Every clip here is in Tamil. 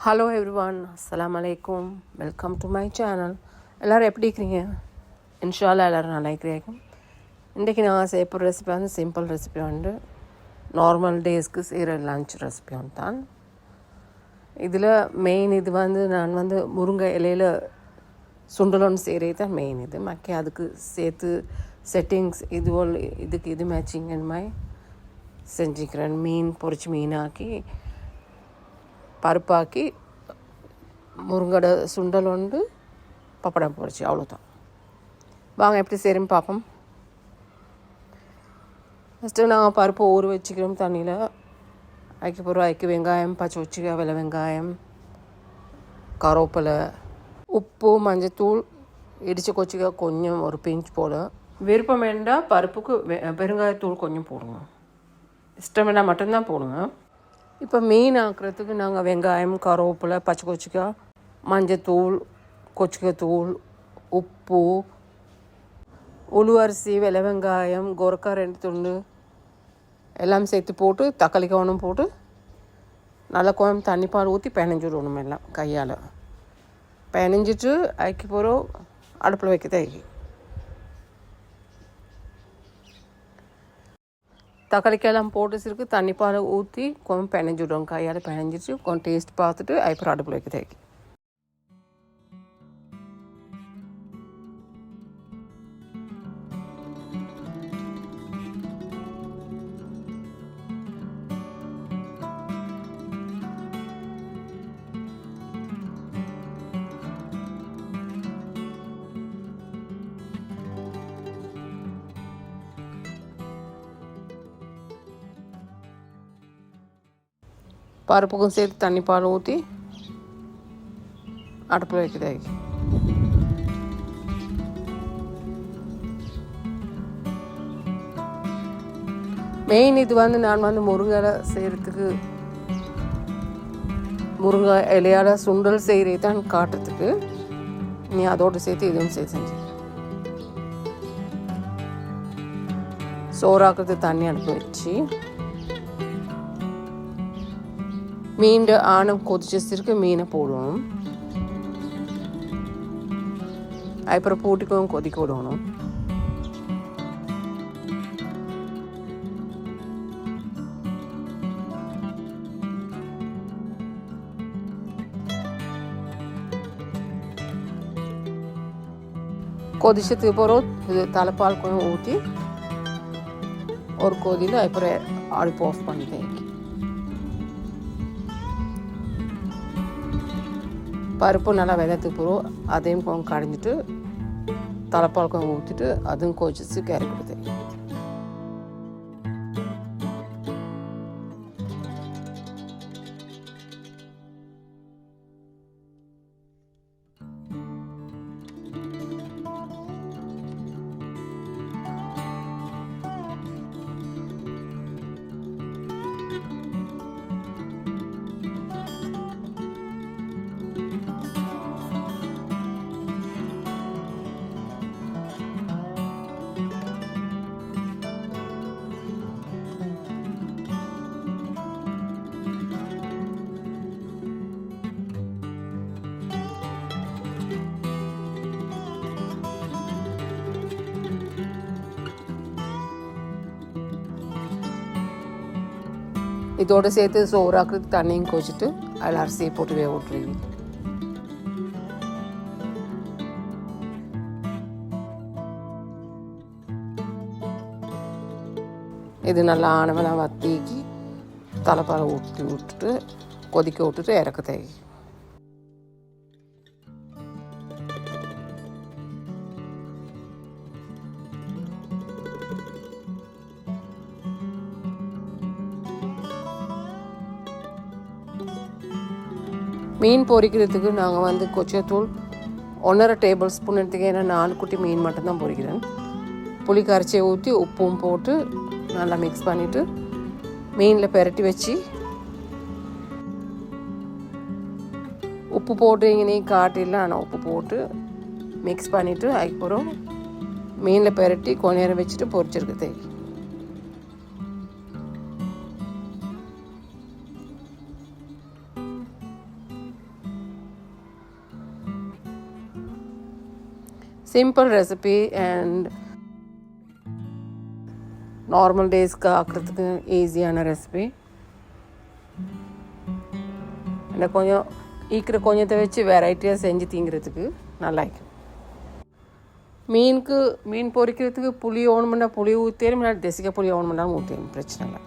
ஹலோ எவ்ரிவான், அஸ்ஸலாமு அலைக்கும். Welcome to my channel. எல்லோரும் எப்படி இருக்கிறீங்க? இன்ஷால்லா எல்லோரும் நல்லா இருக்கிறீங்க. இன்றைக்கி நான் செய்ய போகிற ரெசிபி வந்து சிம்பிள் ரெசிபி வந்து நார்மல் டேஸ்க்கு செய்கிற லன்ச் ரெசிபி ஒன்று தான். இதில் மெயின் இது வந்து நான் வந்து முருங்கை இலையில் சுண்டல் ஒன்று செய்கிறது தான் மெயின். இது மக்கி அதுக்கு சேர்த்து செட்டிங்ஸ் இதுக்கு இது மேட்சிங் அந்த மாதிரி செஞ்சுக்கிறேன். மீன் பொரிச்சு மீனாக்கி பருப்பாக்கி முருங்கடை சுண்டல் வந்து பப்படம் பொரிச்சு, அவ்வளோதான். வாங்க எப்படி செய்கிறேன்னு பார்ப்போம். ஃபஸ்ட்டு நாங்கள் பருப்பை ஊற வச்சுக்கிறோம் தண்ணியில். அதுக்கு வெங்காயம், பச்சை வச்சுக்க வெள்ளை வெங்காயம், கருவேப்பிலை, உப்பு, மஞ்சத்தூள் இடித்து கொச்சிக்க கொஞ்சம் ஒரு பிஞ்ச் போல். விருப்பம் வேண்டாம் பருப்புக்கு பெருங்காயத்தூள் கொஞ்சம் போடுங்க. இஷ்டம் வேண்டாம் மட்டும்தான் போடுங்க. இப்போ மீன் ஆக்குறதுக்கு நாங்கள் வெங்காயம், கருவேப்பிலை, பச்சை கொச்சிக்காய், மஞ்சத்தூள், கொச்சிக்காய்த்தூள், உப்பு, உளுவரிசி, வெள்ளை வெங்காயம், கொரக்காய் 2 துண்டு எல்லாம் சேர்த்து போட்டு தக்காளி கவனம் போட்டு நல்லா கொஞ்சம் தண்ணி பால் ஊற்றி பிணைஞ்சிடணும். எல்லாம் கையால் பிணைஞ்சிட்டு அதுக்கு போகிறோம் அடுப்பில் வைக்க தேக்கி தக்காளிக்கெல்லாம் போட்டு சிறுக்கு தண்ணி பால் ஊற்றி கொஞ்சம் பிணைஞ்சிவிடும். கையால் பிணைஞ்சிட்டு கொஞ்சம் டேஸ்ட் பார்த்துட்டு அதுக்கப்புறம் அடுப்பில் வைக்க தேக்கி பருப்புக்கும் சேர்த்து தண்ணி பால் ஊற்றி அடுப்பில் வைக்கிறது. மெயின் இது வந்து நான் வந்து முருங்கை செய்கிறதுக்கு முருங்கை இலையால் சுண்டல் செய்கிறே தான் காட்டுறதுக்கு. நீ அதோடு சேர்த்து இதுவும் சேர்த்து செஞ்சு சோறாக்குறது தண்ணி அடுப்பு வச்சு மீன் ஆணம் கொதிச்சிருக்கு. மீனை போடணும். அப்புறம் போட்டுக்கவும் கொதிக்க விடணும். கொதிச்சதுக்கு அப்புறம் இது தலைப்பால் கொஞ்சம் ஊற்றி ஒரு கொதியில் அப்புறம் அடுப்பு ஆஃப் பண்ணிட்டேன். பருப்பு நல்லா வெதத்துக்கு போகிறோம். அதையும் கொஞ்சம் கடைஞ்சிட்டு தலைப்பால் கொஞ்சம் ஊற்றிட்டு அதுவும் கொதிச்சு கேரி கொடுத்தேன். இதோடு சேர்த்து சோறாக்குறதுக்கு தண்ணியும் கொச்சிட்டு அதில் அரிசியை போட்டு வேக விட்டுருவீங்க. இது நல்லா ஆனவெல்லாம் வத்திக்கி தலைப்பால் ஊற்றி விட்டுட்டு கொதிக்க விட்டுட்டு இறக்க தேவை. மீன் பொரிக்கிறதுக்கு நாங்கள் வந்து கொச்சத்தூள் 1.5 டேபிள் ஸ்பூன் எடுத்துக்க. ஏன்னா 4 குட்டி மீன் மட்டும்தான் பொரிக்கிறேன். புளி கரைச்சியை ஊற்றி உப்பும் போட்டு நல்லா மிக்ஸ் பண்ணிவிட்டு மீனில் பெரட்டி வச்சு உப்பு போட்டு இங்கே காட்டில ஆனால் உப்பு போட்டு மிக்ஸ் பண்ணிவிட்டு அதுக்கப்புறம் மீனில் பெரட்டி கொஞ்ச நேரம் வச்சுட்டு பொரிச்சிருக்கு தேவை. simple recipe and normal daysக்கு ஆக்கிறதுக்கு ஈஸியான ரெசிபி. இந்த கொஞ்சம் ஈக்கிற கொஞ்சத்தை வச்சு வெரைட்டியாக செஞ்சு திங்கிறதுக்கு நல்லாயிருக்கும். மீன் பொரிக்கிறதுக்கு புளி ஓணுமெண்டா புளி ஊற்றிடும், இல்லை தேசிக்க புளி ஓணுமெண்டாலும் ஊற்றிடும், பிரச்சனை இல்லை.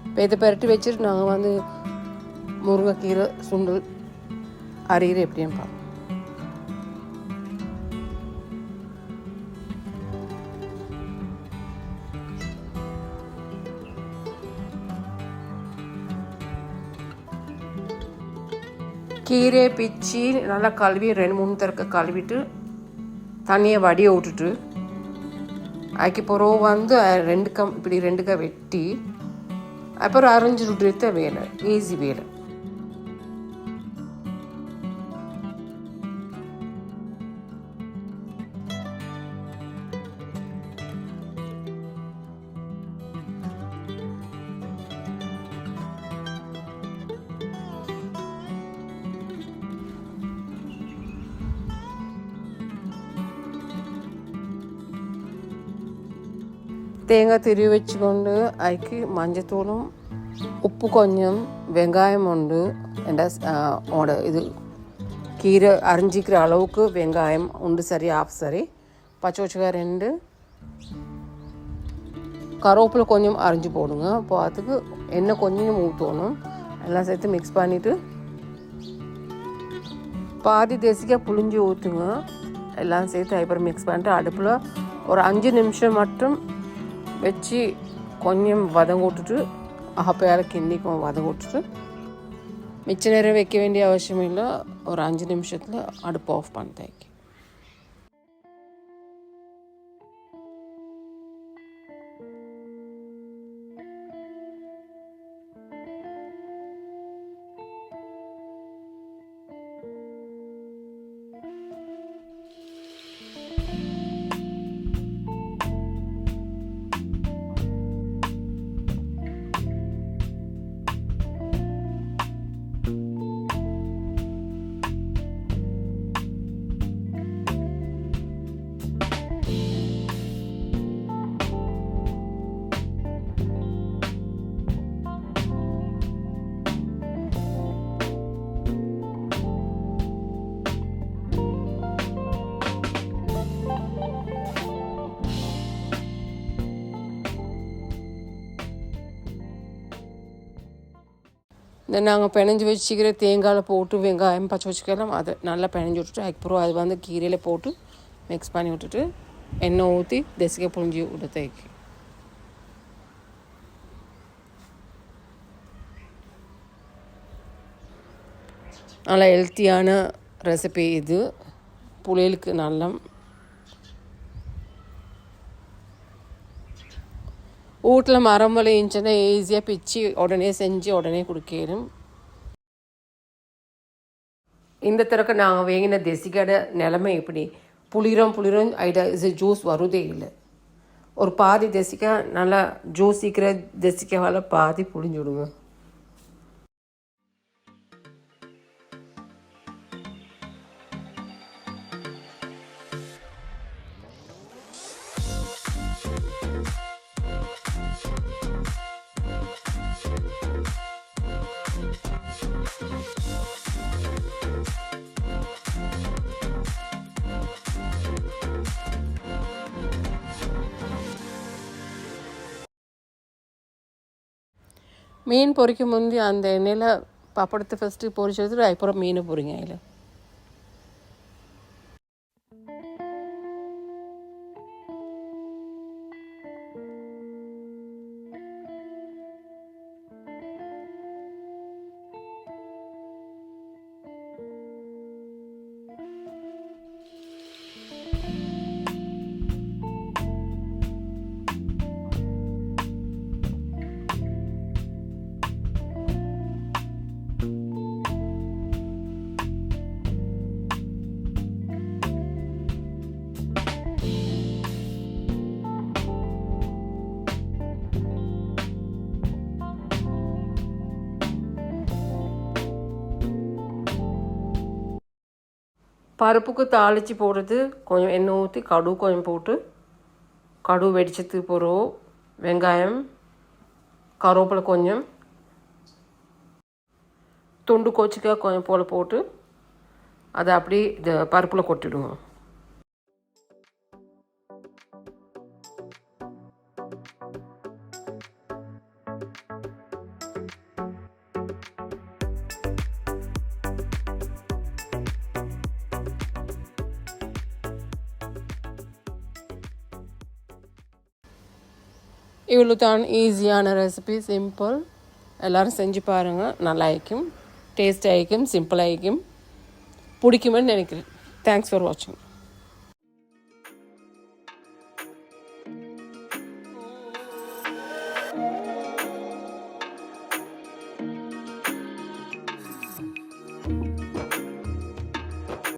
இப்போ இதை பெரட்டி வச்சுட்டு நாங்கள் முருங்கைக்கீரை சுண்டல் அரியிற எப்படின்னு பார்ப்போம். கீரையை பிச்சு நல்லா கழுவி 2-3 தடவை கழுவிட்டு தண்ணியை வடிய விட்டுட்டு அதுக்கு பிறகு 2 வெட்டி அப்புறம் அரைஞ்சி விட்டுறத வேலை, ஈஸி வேலை. தேங்காய் திருவி வச்சுக்கொண்டு அதுக்கு மஞ்சத்தூளும் உப்பு கொஞ்சம் வெங்காயம் உண்டு இது கீரை அரிஞ்சிக்கிற அளவுக்கு வெங்காயம் உண்டு, சரி ஆஃப் சரி. பச்சை 2 கருவேப்பிலை கொஞ்சம் அரிஞ்சு போடுங்க. அப்போ அதுக்கு எண்ணெய் கொஞ்சம் ஊற்றணும். எல்லாம் சேர்த்து மிக்ஸ் பண்ணிவிட்டு பாதி தேசிக்காய் புளிஞ்சு ஊற்றுங்க. எல்லாம் சேர்த்து அப்புறம் மிக்ஸ் பண்ணிட்டு அடுப்பில் ஒரு 5 நிமிஷம் மட்டும் வச்சு கொஞ்சம் வதங்க விட்டுட்டு அப்பயால் கிண்டிக்கும் வதங்க விட்டுட்டு மிச்ச நேரம் வைக்க வேண்டிய அவசியம் இல்லை. ஒரு 5 நிமிஷத்தில் அடுப்பு ஆஃப் பண்ணிட்டேன். இந்த நாங்கள் பிணைஞ்சி வச்சுக்கிற தேங்காயில் போட்டு வெங்காயம் பச்சை வச்சுக்கலாம், அதை நல்லா பிணைஞ்சி விட்டுட்டு அதுக்கப்புறம் அது கீரையில் போட்டு மிக்ஸ் பண்ணி விட்டுட்டு எண்ணெய் ஊற்றி தேசிக்காய் புளிஞ்சி விட்டு நல்லா ஹெல்த்தியான ரெசிபி இது. புளியலுக்கு நல்லா வீட்டில் மரம் விளைஞ்சுன்னா ஈஸியாக பிச்சு உடனே செஞ்சு உடனே கொடுக்கணும். இந்த தடவை நாங்கள் வாங்கின தேசிக்காயோட நிலைமை இப்படி புளிரும் ஐடியா ஜூஸ் வருதே இல்லை. ஒரு பாதி தேசிக்காய் நல்லா ஜூஸ் சீக்கிர தேசிக்காவால் பாதி புளிஞ்சு விடுங்க. மீன் பொரிக்கும் முந்தி அந்த எண்ணெயில் பப்படத்தை ஃபஸ்ட்டு பொரிச்சு எடுத்துட்டு அதுக்கப்புறம் மீனை பொரிங்க. அதில் பருப்புக்கு தாளித்து போடுறது கொஞ்சம் எண்ணெய் ஊற்றி கடுகு கொஞ்சம் போட்டு கடுகு வெடிச்சதுக்கு பிறகு வெங்காயம் கருவேப்பிலை கொஞ்சம் துண்டு கோச்சிக்காய் கொஞ்சம் போல் போட்டு அதை அப்படி பருப்பில் கொட்டிடுவோம். இவ்வளோ தான் ஈஸியான ரெசிபி, சிம்பிள். எல்லோரும் செஞ்சு பாருங்கள், நல்லா இருக்கும், டேஸ்ட் ஆகிக்கும், சிம்பிள் ஆகிக்கும், பிடிக்குமென்னு நினைக்கிறேன். தேங்க்ஸ் ஃபார் வாட்சிங்.